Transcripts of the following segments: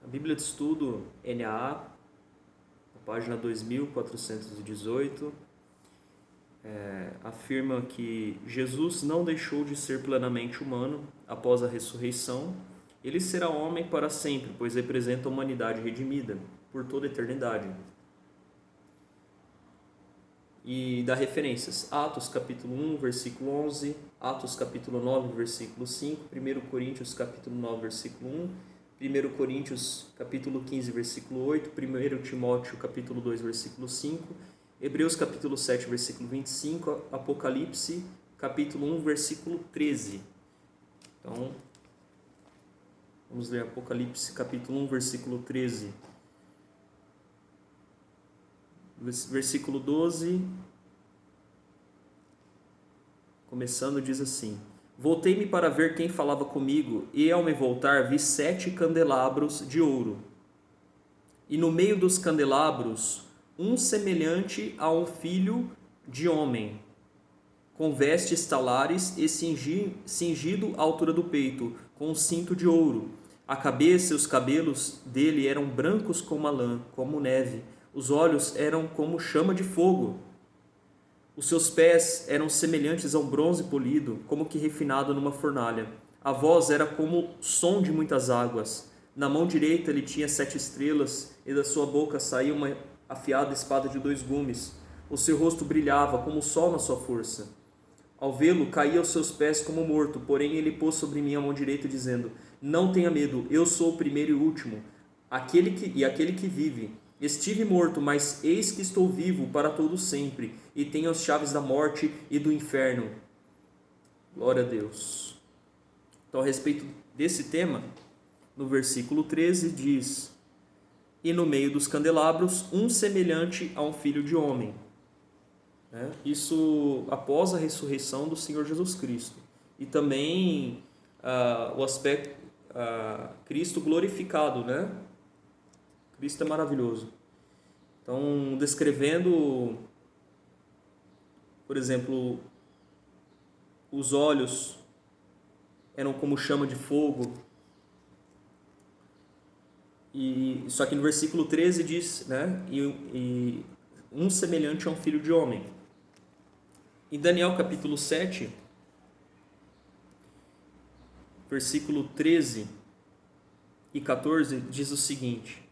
A Bíblia de Estudo NAA, página 2418, afirma que Jesus não deixou de ser plenamente humano após a ressurreição. Ele será homem para sempre, pois representa a humanidade redimida por toda a eternidade. E dá referências: Atos capítulo 1, versículo 11, Atos capítulo 9, versículo 5, 1 Coríntios capítulo 9, versículo 1, 1 Coríntios capítulo 15, versículo 8, 1 Timóteo capítulo 2, versículo 5, Hebreus capítulo 7, versículo 25, Apocalipse capítulo 1, versículo 13. Então, vamos ler Apocalipse capítulo 1, versículo 13. Versículo 12, começando, diz assim: Voltei-me para ver quem falava comigo, e ao me voltar vi 7 candelabros de ouro. E no meio dos candelabros, um semelhante a um filho de homem, com vestes talares e cingido à altura do peito, com um cinto de ouro. A cabeça e os cabelos dele eram brancos como a lã, como neve. Os olhos eram como chama de fogo. Os seus pés eram semelhantes a um bronze polido, como que refinado numa fornalha. A voz era como som de muitas águas. Na mão direita ele tinha 7 estrelas, e da sua boca saía uma afiada espada de 2 gumes. O seu rosto brilhava como o sol na sua força. Ao vê-lo, caí aos seus pés como morto, porém ele pôs sobre mim a mão direita, dizendo: Não tenha medo, eu sou o primeiro e o último, aquele que vive. Estive morto, mas eis que estou vivo para todo sempre, e tenho as chaves da morte e do inferno. Glória a Deus. Então, a respeito desse tema, no versículo 13 diz: E no meio dos candelabros, um semelhante a um filho de homem. Isso após a ressurreição do Senhor Jesus Cristo. E também o aspecto Cristo glorificado, né? Cristo é maravilhoso. Então, descrevendo, por exemplo, os olhos eram como chama de fogo. E só que no versículo 13 diz, né? E um semelhante a um filho de homem. Em Daniel capítulo 7, versículo 13 e 14, diz o seguinte: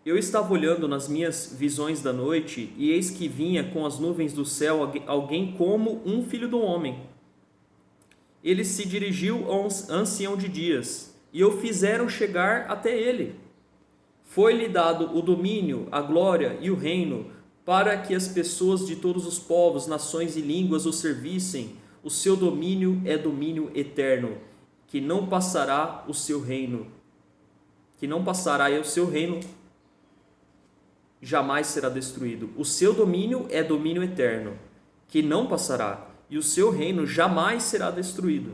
Eu estava olhando nas minhas visões da noite, e eis que vinha com as nuvens do céu alguém como um filho do homem. Ele se dirigiu ao ancião de dias, e o fizeram chegar até ele. Foi-lhe dado o domínio, a glória e o reino, para que as pessoas de todos os povos, nações e línguas o servissem. O seu domínio é domínio eterno, que não passará o seu reino. Jamais será destruído. O seu domínio é domínio eterno, que não passará, e o seu reino jamais será destruído.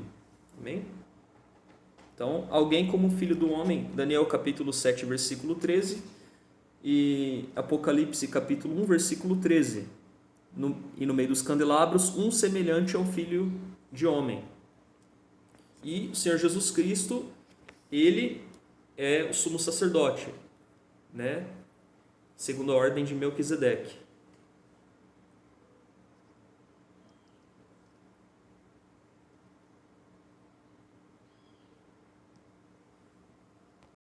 Amém? Então, alguém como filho do homem, Daniel capítulo 7, versículo 13, e Apocalipse capítulo 1, versículo 13. E no meio dos candelabros, um semelhante ao filho de homem. E o Senhor Jesus Cristo, ele é o sumo sacerdote, né? Segundo a ordem de Melquisedeque.